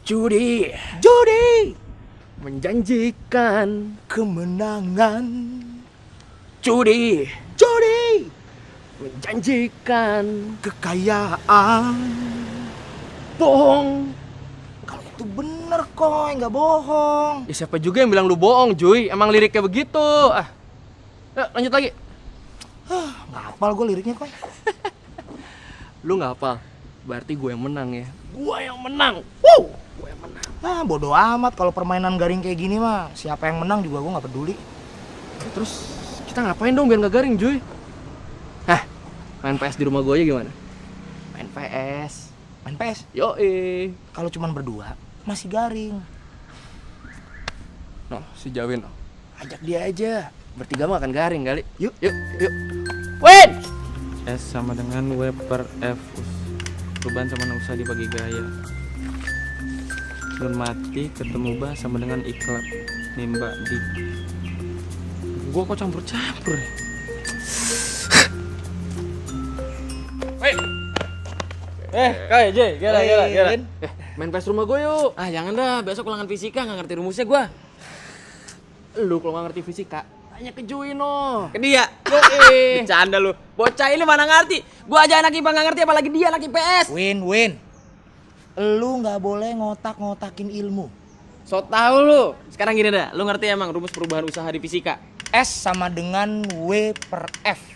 Judi menjanjikan kemenangan. Judi menjanjikan Kekayaan. bohong. Kalau itu bener kok, nggak bohong. Ya siapa juga yang bilang lu bohong, Juy? Emang liriknya begitu. Yuk, lanjut lagi. Nggak hafal gue liriknya kok. Lu nggak hafal? Berarti gue yang menang ya. Gue yang menang. Gue yang menang. Bodo amat kalau permainan garing kayak gini mah. Siapa yang menang juga gue nggak peduli. Terus kita ngapain dong biar nggak garing, Juy? Main PS di rumah gue aja gimana? Main PS. Main PS? Yoi. Kalau cuman berdua masih garing. No, si Jawin. Ajak dia aja. Bertiga mah akan garing kali. Yuk. Win! S sama dengan W per F. Perubahan sama dengan usaha dibagi gaya. Nun mati ketemu ba sama dengan iklat. Nimba di. Gua kok campur-campur ya? Kayak J, gila. Win. Main PS rumah gue yuk. Jangan dah, besok ulangan fisika nggak ngerti rumusnya gua. Lu kalau nggak ngerti fisika, tanya ke Juino. Ke dia. Yoi. Bercanda lu. Bocah ini mana ngerti? Gua aja anak IPA nggak ngerti apalagi dia anak IPS. Win. Lu nggak boleh ngotak-ngotakin ilmu. So tau lu. Sekarang gini dah, lu ngerti emang rumus perubahan usaha di fisika? S sama dengan W per F.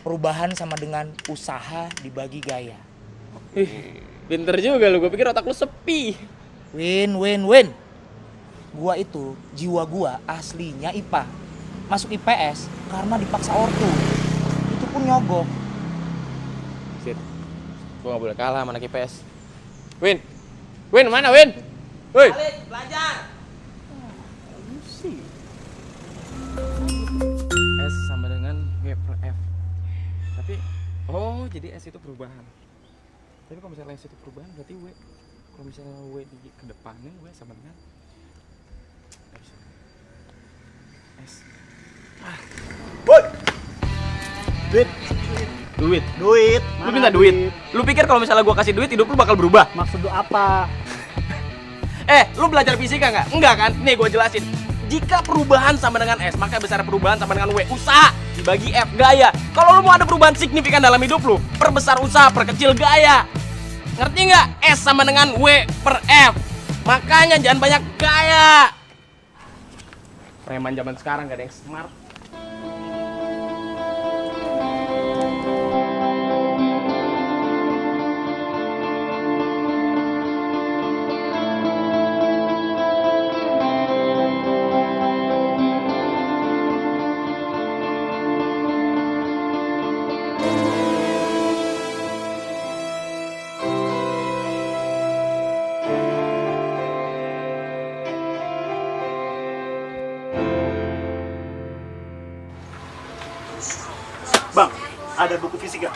Perubahan sama dengan usaha dibagi gaya. Pinter juga lu, gua pikir otak lu sepi. Win. Gua itu, jiwa gua aslinya IPA. Masuk IPS karena dipaksa ortu. Itu pun nyogok. Sip. Gua nggak boleh kalah sama anak IPS. Win mana Win? Woi. Belajar. S sama dengan W per F. Tapi jadi S itu perubahan. Tapi kalau misalnya S itu perubahan berarti W. Kalau misalnya W di ke depannya W sama dengan S. Duit. Duit. Lu minta duit. Lu pikir kalau misalnya gua kasih duit hidup lu bakal berubah? Maksud lu apa? Lu belajar fisika nggak? Enggak kan? Nih gua jelasin. Jika perubahan sama dengan S, maka besar perubahan sama dengan W. Usaha dibagi F, gaya. Kalau lu mau ada perubahan signifikan dalam hidup lu, perbesar usaha, perkecil gaya. Ngerti nggak? S sama dengan W per F. Makanya jangan banyak gaya. Preman zaman sekarang gak ada yang smart. Bang, ada buku fisika.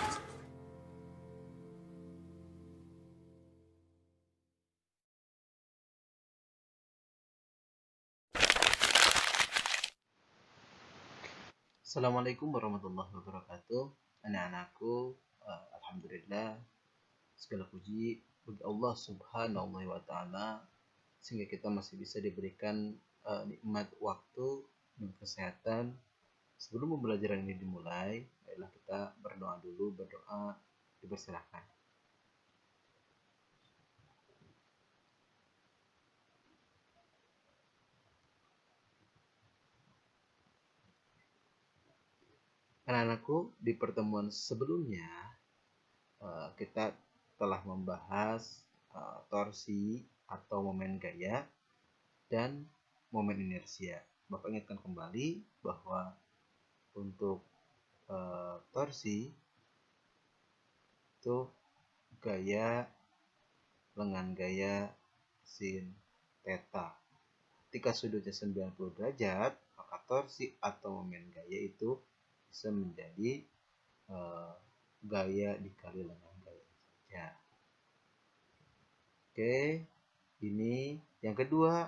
Assalamualaikum warahmatullahi wabarakatuh. Anak-anakku, alhamdulillah segala puji bagi Allah Subhanahu wa taala sehingga kita masih bisa diberikan nikmat waktu dan kesehatan. Sebelum pembelajaran ini dimulai, baiklah kita berdoa dulu, dipersilakan. Anak-anakku, di pertemuan sebelumnya kita telah membahas torsi atau momen gaya dan momen inersia. Bapak ingatkan kembali bahwa untuk torsi itu gaya lengan gaya sin theta. Ketika sudutnya 90 derajat, maka torsi atau momen gaya itu bisa menjadi gaya dikali lengan gaya saja. Oke, ini yang kedua,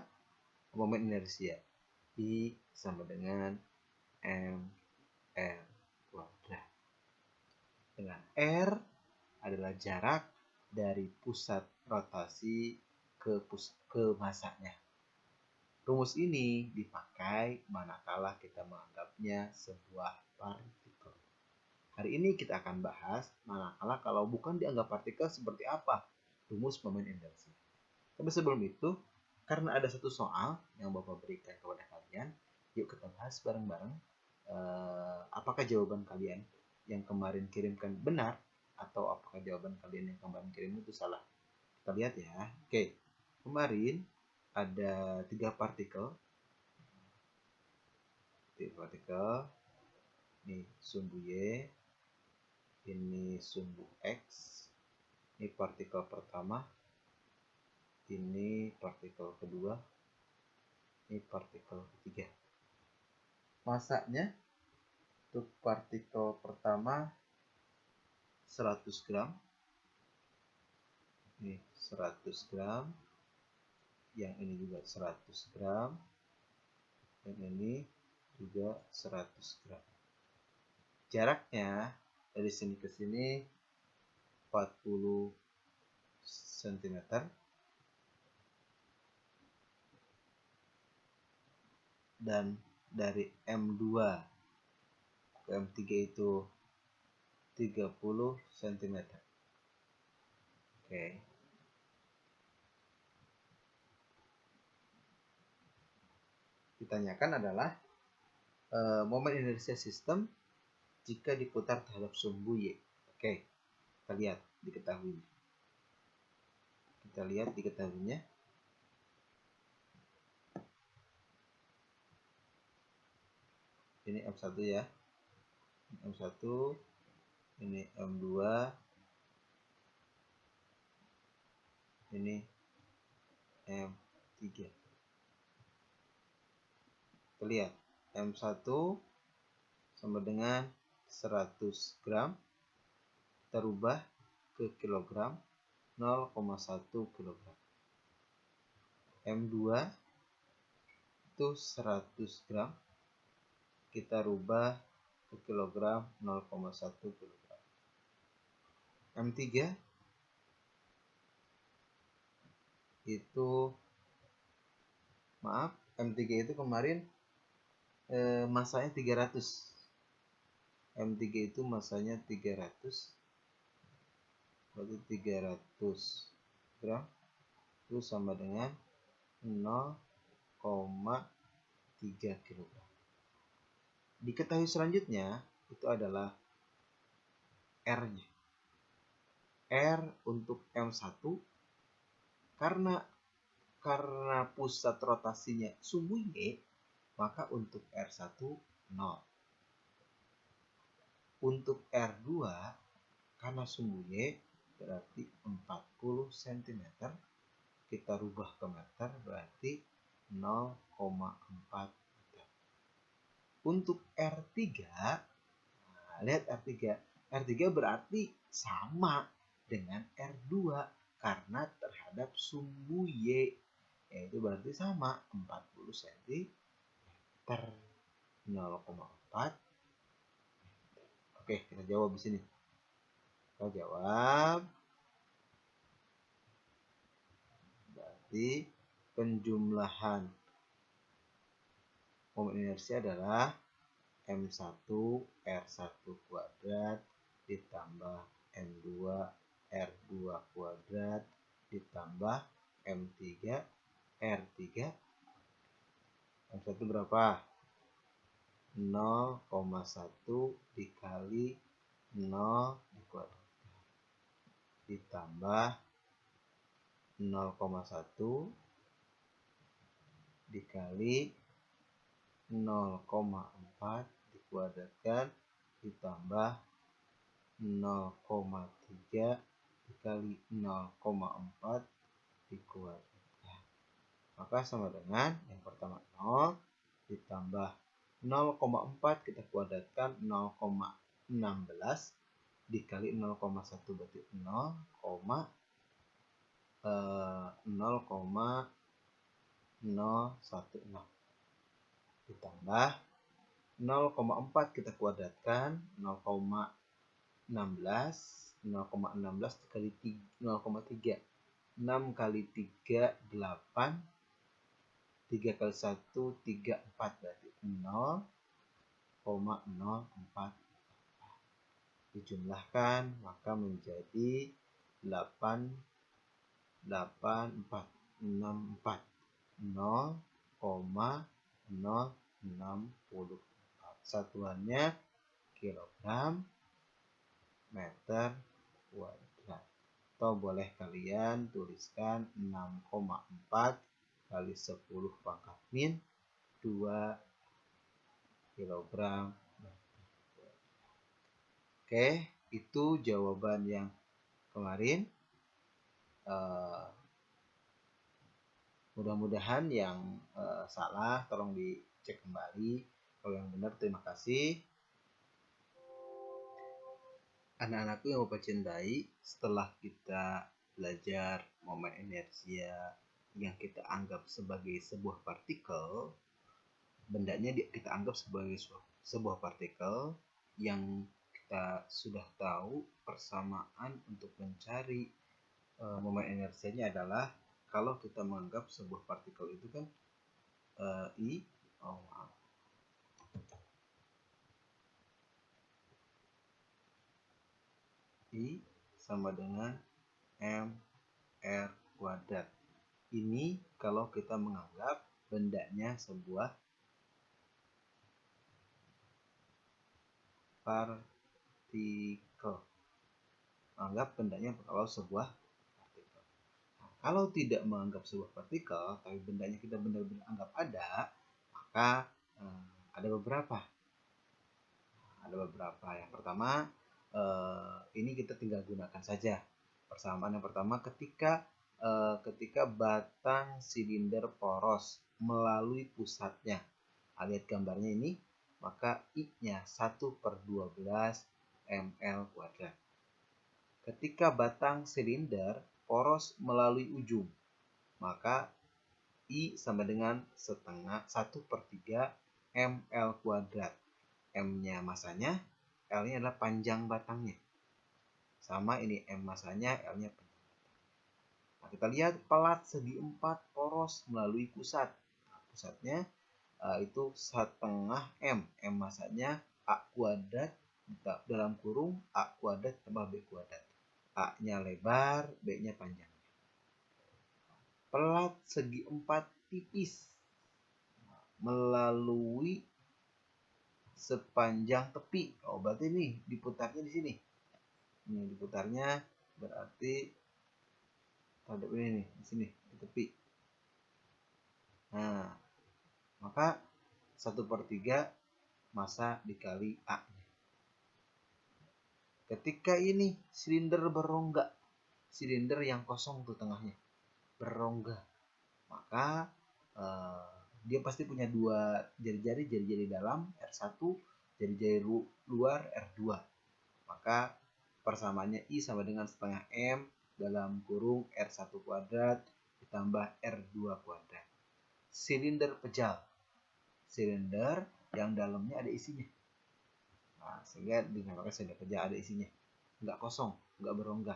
momen inersia. I sama dengan mr kuadrat. Dengan R adalah jarak dari pusat rotasi ke masanya. Rumus ini dipakai manakala kita menganggapnya sebuah partikel. Hari ini kita akan bahas manakala kalau bukan dianggap partikel seperti apa rumus momen inersi. Tapi sebelum itu, karena ada satu soal yang Bapak berikan kepada kalian, yuk kita bahas bareng-bareng. Apakah jawaban kalian yang kemarin kirimkan benar atau apakah jawaban kalian yang kemarin kirim itu salah? Kita lihat ya. Oke, kemarin ada 3 partikel. Ini sumbu Y, ini sumbu X, ini partikel pertama, ini partikel kedua, ini partikel ketiga. Masanya untuk partikel pertama 100 gram, ini 100 gram, yang ini juga 100 gram, dan ini juga 100 gram. Jaraknya dari sini ke sini 40 cm. Dan dari M2 ke M3 itu 30 cm. Oke. Ditanyakan adalah momen inersia sistem jika diputar terhadap sumbu Y. Oke, kita lihat diketahuinya. Ini M1 ya. M1, ini M2, ini M3. Kita lihat M1 sama dengan 100 gram, kita rubah ke kilogram, 0,1 kilogram. M2 itu 100 gram, kita rubah ke kilogram, 0,1 kilogram. M3 itu, maaf, M3 itu kemarin masanya 300. M3 itu masanya 300. Berarti 300 gram itu sama dengan 0,3 kg. Diketahui selanjutnya itu adalah R-nya. R untuk M1 karena pusat rotasinya sumbu Y, maka untuk R1 0. Untuk R2 karena sumbu Y berarti 40 cm, kita rubah ke meter berarti 0,4 meter. Untuk R3, lihat R3 berarti sama dengan R2 karena terhadap sumbu Y, yaitu berarti sama 40 cm, 0,4. Oke, kita jawab di sini. Kita jawab. Berarti penjumlahan momen inersia adalah M1 R1 kuadrat ditambah M2 R2 kuadrat ditambah M3 R3. M1 berapa? 0,1 dikali 0 dikuadratkan ditambah 0,1 dikali 0,4 dikuadratkan ditambah 0,3 dikali 0,4 dikuadratkan. Maka sama dengan yang pertama 0 ditambah 0,4 kita kuadratkan 0,16 dikali 0,1 berarti 0,016 ditambah 0,4 kita kuadratkan 0,16 dikali 0,3 6 kali 3 8, 3 kali 1 3, 4, berarti 0,04. Dijumlahkan maka menjadi 8, 4, 6, 4, 0,064. Satuannya kilogram meter kuadrat. Atau boleh kalian tuliskan 6,4 kali 10 pangkat min 2 kilogram. Oke, itu jawaban yang kemarin. Mudah-mudahan yang salah tolong dicek kembali. Kalau yang benar terima kasih. Anak-anakku yang Bapak cintai, setelah kita belajar momen inersia yang kita anggap sebagai sebuah partikel, bendanya kita anggap sebagai sebuah partikel, yang kita sudah tahu persamaan untuk mencari momen inersianya adalah kalau kita menganggap sebuah partikel itu kan I sama dengan mr kuadrat. Ini kalau kita menganggap bendanya sebuah partikel. Anggap bendanya kalau sebuah partikel. Nah, kalau tidak menganggap sebuah partikel, tapi bendanya kita benar-benar anggap ada, maka ada beberapa. Yang pertama, ini kita tinggal gunakan saja. Persamaan yang pertama, ketika batang silinder poros melalui pusatnya. Lihat gambarnya ini, maka I-nya 1/12 ml kuadrat. Ketika batang silinder poros melalui ujung, maka I sama dengan 1/3 ml kuadrat. M-nya masanya, L-nya adalah panjang batangnya. Sama ini M masanya, L-nya panjang batang. Nah, kita lihat pelat segi 4 poros melalui pusat. Nah, pusatnya itu 1/2 M. M masanya A kuadrat dalam kurung A kuadrat tambah B kuadrat. A-nya lebar, B-nya panjang. Pelat segi 4 tipis melalui sepanjang tepi. Oh, berarti ini diputarnya di sini. Ini diputarnya berarti terhadap ini nih, di sini, di tepi. Nah, maka 1/3 massa dikali A-nya. Ketika ini silinder berongga, silinder yang kosong tuh tengahnya, berongga, maka dia pasti punya dua jari-jari dalam R1, jari-jari luar R2. Maka persamaannya I sama dengan setengah M dalam kurung R1 kuadrat ditambah R2 kuadrat. Silinder pejal, silinder yang dalamnya ada isinya. Nah, sehingga dinamakan silinder pejal, ada isinya, nggak kosong, nggak berongga.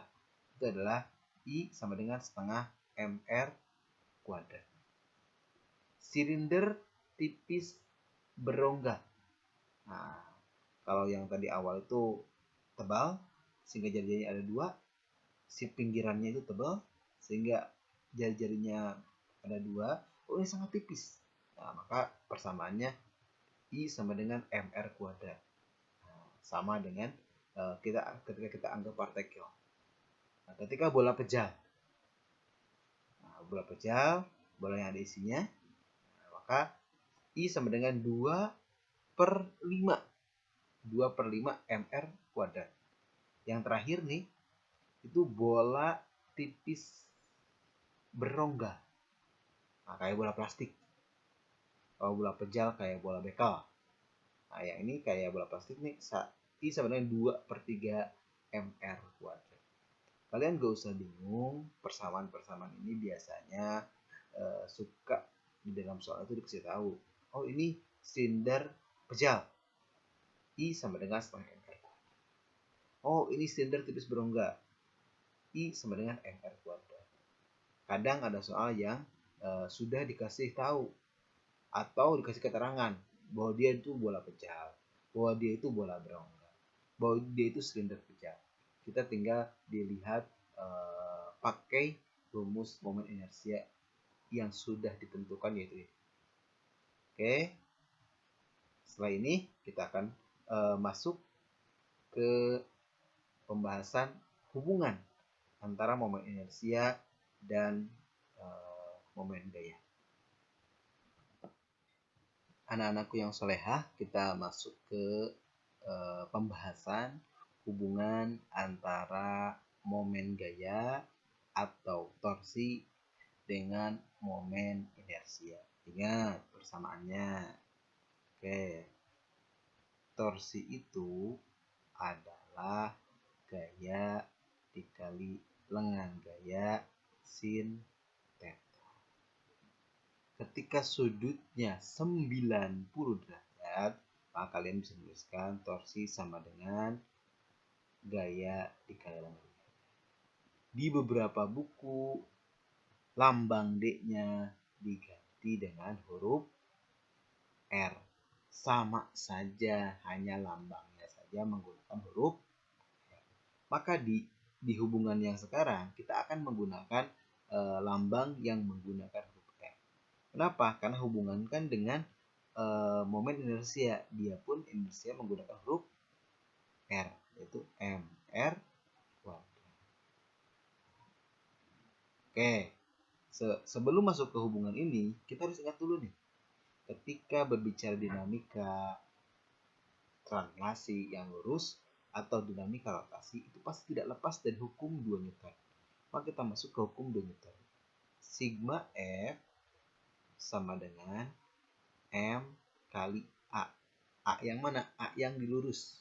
Itu adalah I sama dengan setengah MR kuadrat. Silinder tipis berongga. Nah, kalau yang tadi awal itu tebal sehingga jari-jarinya ada 2, si pinggirannya itu tebal sehingga jari-jarinya ada 2. Oh, ini sangat tipis. Nah, maka persamaannya I sama dengan MR kuadrat. Nah, sama dengan ketika kita anggap partikel. Nah, ketika bola pejal. Nah, bola yang ada isinya, maka I sama dengan 2/5 MR kuadrat. Yang terakhir nih, itu bola tipis berongga. Nah, kayak bola plastik. Kalau bola pejal kayak bola bekal. Nah, yang ini kayak bola plastik nih, I sama dengan 2/3 MR kuadrat. Kalian gak usah bingung, persamaan-persamaan ini biasanya suka di dalam soal itu dikasih tahu. Oh, ini silinder pejal. I sama dengan setengah MR kuadrat. Oh, ini silinder tipis berongga. I sama dengan MR kuadrat. Kadang ada soal yang sudah dikasih tahu atau dikasih keterangan bahwa dia itu bola pecah, bahwa dia itu bola berongga, bahwa dia itu silinder pecah. Kita tinggal dilihat pakai rumus momen inersia yang sudah ditentukan, yaitu ini. Oke, setelah ini kita akan masuk ke pembahasan hubungan antara momen inersia dan momen gaya. Anak-anakku yang solehah, kita masuk ke pembahasan hubungan antara momen gaya atau torsi dengan momen inersia. Ingat persamaannya. Oke, torsi itu adalah gaya dikali lengan gaya sin theta. Ketika sudutnya 90 derajat, maka kalian bisa menuliskan torsi sama dengan gaya dikali lengan. Di beberapa buku, lambang D-nya diganti dengan huruf R. Sama saja, hanya lambangnya saja menggunakan huruf R. Maka di hubungan yang sekarang, kita akan menggunakan lambang yang menggunakan huruf R. Kenapa? Karena hubungan kan dengan momen inersia. Dia pun inersia menggunakan huruf R, yaitu MR kuadrat. Oke, sebelum masuk ke hubungan ini, kita harus ingat dulu nih. Ketika berbicara dinamika translasi yang lurus atau dinamika rotasi, itu pasti tidak lepas dari hukum 2 Newton. Maka kita masuk ke hukum 2 Newton. Sigma F sama dengan M kali A. A yang mana? A yang dilurus.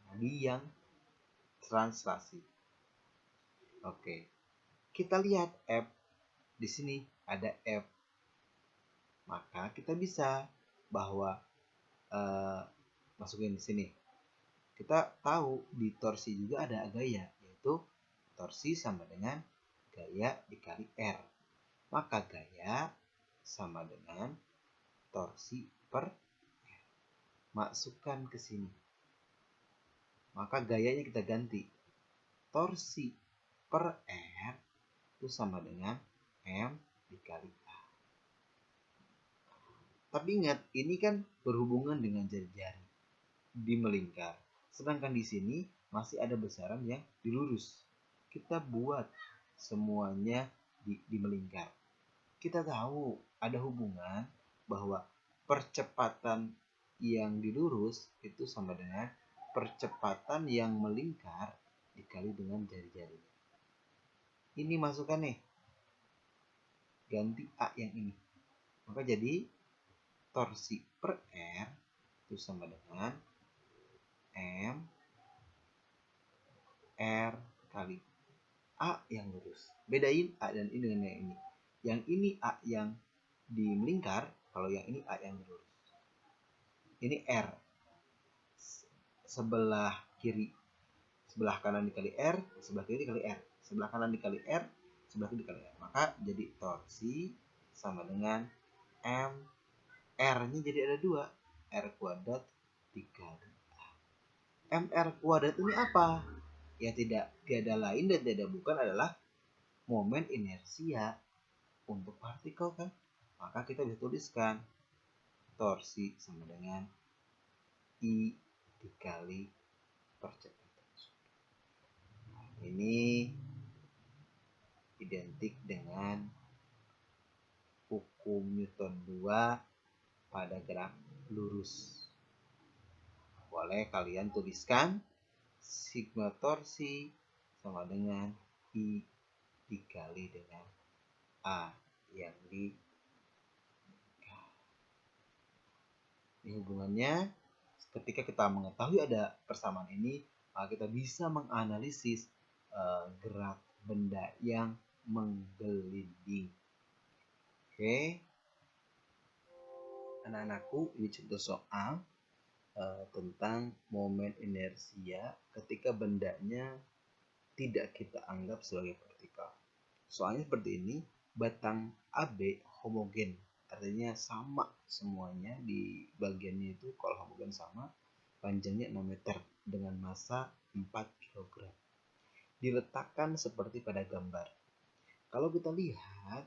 Tadi yang translasi. Oke. Kita lihat F. Di sini ada F. Maka kita bisa bahwa masukin di sini. Kita tahu di torsi juga ada gaya, yaitu torsi sama dengan gaya dikali R. Maka gaya sama dengan torsi per R. Masukkan ke sini. Maka gayanya kita ganti. Torsi per R itu sama dengan M dikali A. Tapi ingat, ini kan berhubungan dengan jari-jari di melingkar. Sedangkan di sini masih ada besaran yang dilurus. Kita buat semuanya di melingkar. Kita tahu ada hubungan bahwa percepatan yang dilurus itu sama dengan percepatan yang melingkar dikali dengan jari-jari. Ini masukkan nih. Ganti A yang ini. Maka jadi torsi per R itu sama dengan M R kali A yang lurus. Bedain A dan ini dengan yang ini. Yang ini A yang di melingkar, kalau yang ini A yang lurus. Ini R. Sebelah kiri, sebelah kanan dikali R, sebelah kiri dikali R. Sebelah kanan dikali R, sebelah kiri dikali R. Maka jadi torsi sama dengan M. R-nya jadi ada 2. R kuadrat dikali A. MR kuadrat ini apa? Ya tiada lain dan tidak bukan adalah momen inersia untuk partikel kan. Maka kita bisa tuliskan torsi sama dengan I dikali percepatan. Ini identik dengan hukum Newton 2 pada gerak lurus. Boleh kalian tuliskan sigma torsi sama dengan I dikali dengan A yang di Ini hubungannya. Ketika kita mengetahui ada persamaan ini, maka kita bisa menganalisis gerak benda yang menggelinding. Oke. Anak-anakku, ini contoh soal tentang momen inersia ketika bendanya tidak kita anggap sebagai partikel. Soalnya seperti ini, batang AB homogen, artinya sama semuanya di bagiannya itu. Kalau homogen sama, panjangnya 6 meter dengan massa 4 kg. Diletakkan seperti pada gambar. Kalau kita lihat,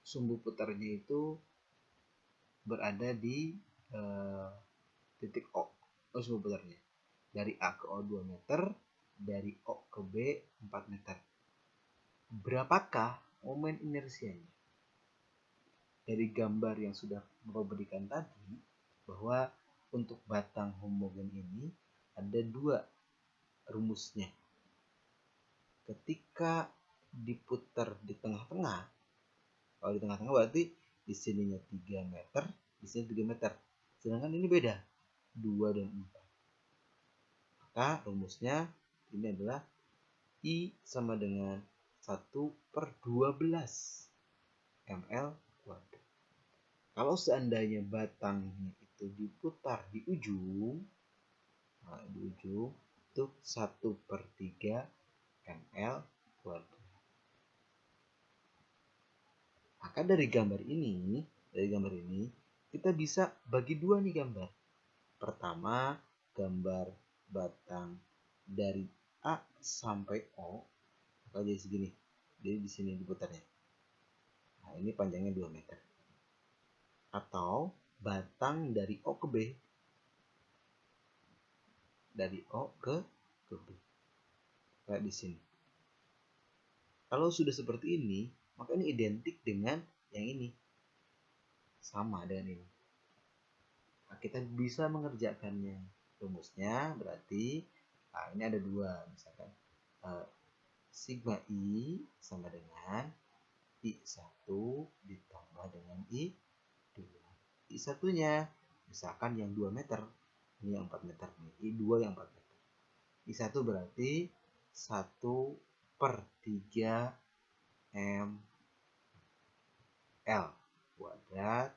sumbu putarnya itu berada di titik O. Sumbu putarnya dari A ke O 2 meter, dari O ke B 4 meter. Berapakah momen inersianya? Dari gambar yang sudah Bapak berikan tadi, bahwa untuk batang homogen ini ada 2 rumusnya. Ketika diputar di tengah-tengah, kalau di tengah-tengah berarti di sininya 3 meter, di sini 3 meter. Sedangkan ini beda, 2 dan 4. Maka rumusnya ini adalah I sama dengan 1/12 ml kuadrat. Kalau seandainya batangnya itu diputar di ujung, itu 1/3 ml kuadrat. Maka dari gambar ini kita bisa bagi 2 nih gambar. Pertama, gambar batang dari A sampai O, maka jadi segini. Jadi di sini diputarnya. Nah, ini panjangnya 2 meter. Atau batang dari O ke B. Dari O ke B. Kayak di sini. Kalau sudah seperti ini, maka ini identik dengan yang ini. Sama dengan ini. Nah, kita bisa mengerjakannya. Rumusnya berarti ini ada 2, misalkan sigma I sama dengan I1 ditambah dengan I2. I1 nya misalkan yang 2 meter, ini yang 4 meter nih. I2 yang 4 meter. I1 berarti 1/3 ml kuadrat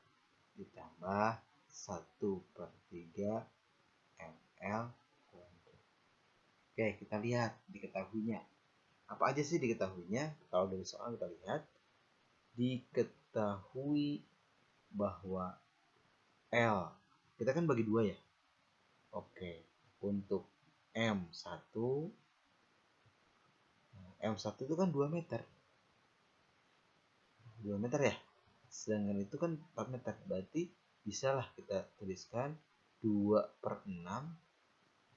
ditambah 1/3 ml kuadrat. Oke, kita lihat diketahuinya. Apa aja sih diketahuinya? Kalau dari soal kita lihat, diketahui bahwa L, kita kan bagi 2 ya. Oke, untuk M1 itu kan 2 meter. 2 meter ya. Sedangkan itu kan 4 meter. Berarti bisalah kita tuliskan 2/6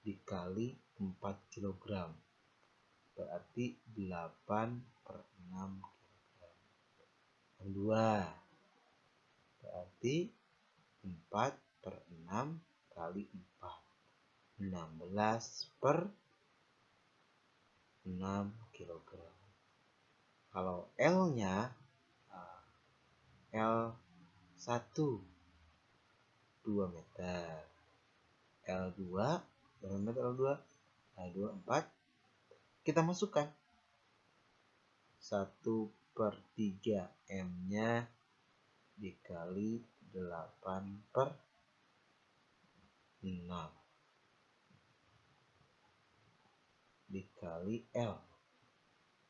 dikali 4 kg. Berarti 8/6 kg. Yang 2. Berarti 4/6 kali 4. 16/6 kg. Kalau L-nya L1 2 meter. L2 berapa meter L2? L2 4. Kita masukkan 1/3 M-nya dikali 8/6 dikali L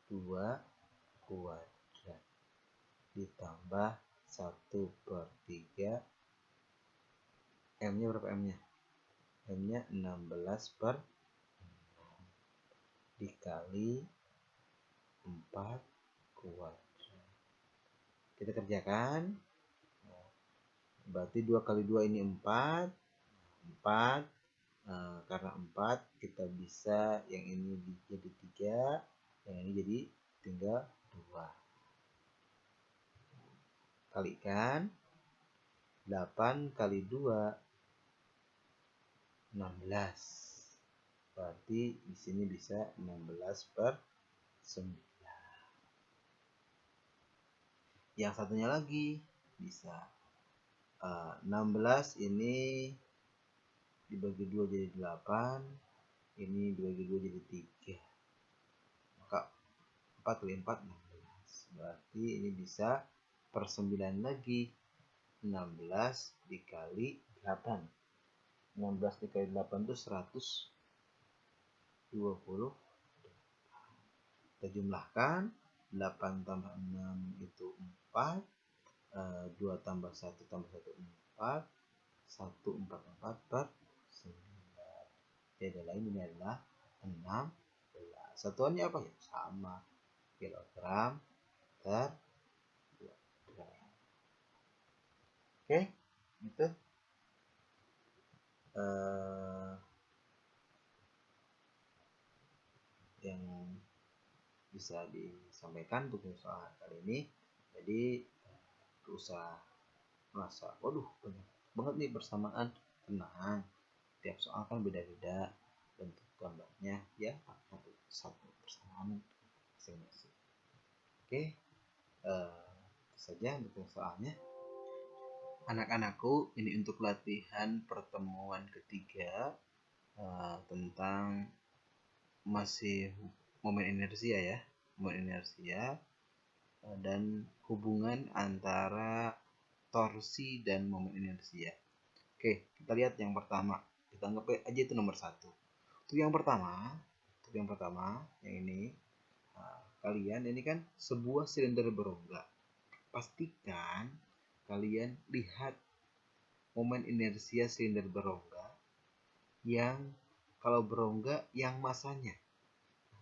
2 kuadrat ditambah 1/3 M-nya berapa M-nya? M-nya 16/6 dikali 4 kuadrat. Kita kerjakan. Berarti 2 kali 2 ini 4. 4. Karena 4 kita bisa yang ini jadi 3, yang ini jadi tinggal 2. Kalikan 8 kali 2 16. Berarti di sini bisa 16/9. Yang satunya lagi bisa 16 ini dibagi 2 jadi 8, ini dibagi 2 jadi 3. Maka 4 kali 4 16. Berarti ini bisa per 9 lagi. 16 dikali 8. 16 dikali 8 itu 120. Kita jumlahkan 8 tambah 6 itu 4, 2 tambah 1 tambah 1 4, 1 4 4 per 9. Jadi lain ini adalah 16. Satuannya apa ya? Sama, kilogram per kilogram. Oke, itu yang bisa disampaikan untuk soal kali ini. Jadi gak usah merasa waduh banyak banget nih bersamaan. Tenang, tiap soal kan beda-beda bentuk gambarnya ya, satu persamaan masing-masing. Oke, itu saja untuk soalnya. Anak-anakku, ini untuk latihan pertemuan ketiga tentang masih momen inersia ya, momen inersia dan hubungan antara torsi dan momen inersia. Oke, kita lihat yang pertama. Kita anggap aja itu nomor 1. Untuk yang pertama, yang ini, kalian ini kan sebuah silinder berongga. Pastikan kalian lihat momen inersia silinder berongga yang kalau berongga yang masanya.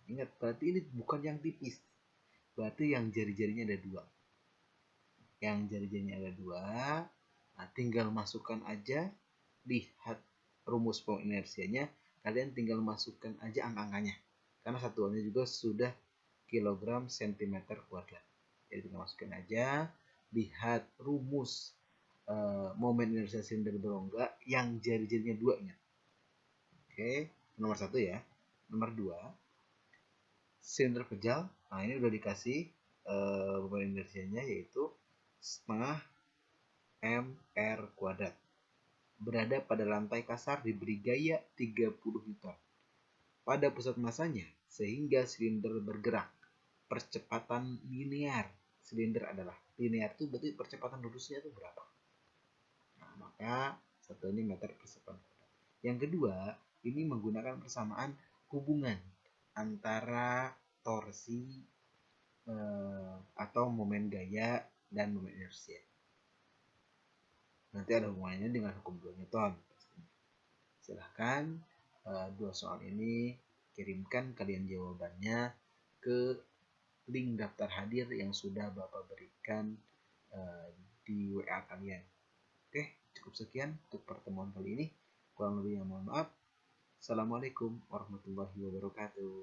Ingat, berarti ini bukan yang tipis. Berarti yang jari-jarinya ada 2. Yang jari-jarinya ada 2. Nah, tinggal masukkan aja, lihat rumus momen inersianya, kalian tinggal masukkan aja angka-angkanya. Karena satuannya juga sudah kilogram sentimeter kuadrat. Jadi tinggal masukkan aja, lihat rumus momen inersia silinder berongga yang jari-jarinya 2 ingat. Oke, nomor 1 ya. Nomor 2, silinder pejal. Nah, ini udah dikasih momen inersianya yaitu setengah mr kuadrat. Berada pada lantai kasar, diberi gaya 30 Newton. Pada pusat masanya, sehingga silinder bergerak. Percepatan linear silinder adalah, linear itu berarti percepatan lurusnya itu berapa. Nah, maka satu ini meter per sekon. Yang kedua, ini menggunakan persamaan hubungan antara torsi atau momen gaya dan momen inersia. Nanti ada hubungannya dengan hukum 2 Newton. Silahkan 2 soal ini kirimkan kalian jawabannya ke link daftar hadir yang sudah Bapak berikan di WA kalian. Oke, cukup sekian untuk pertemuan kali ini. Kurang lebihnya mohon maaf. Assalamualaikum warahmatullahi wabarakatuh.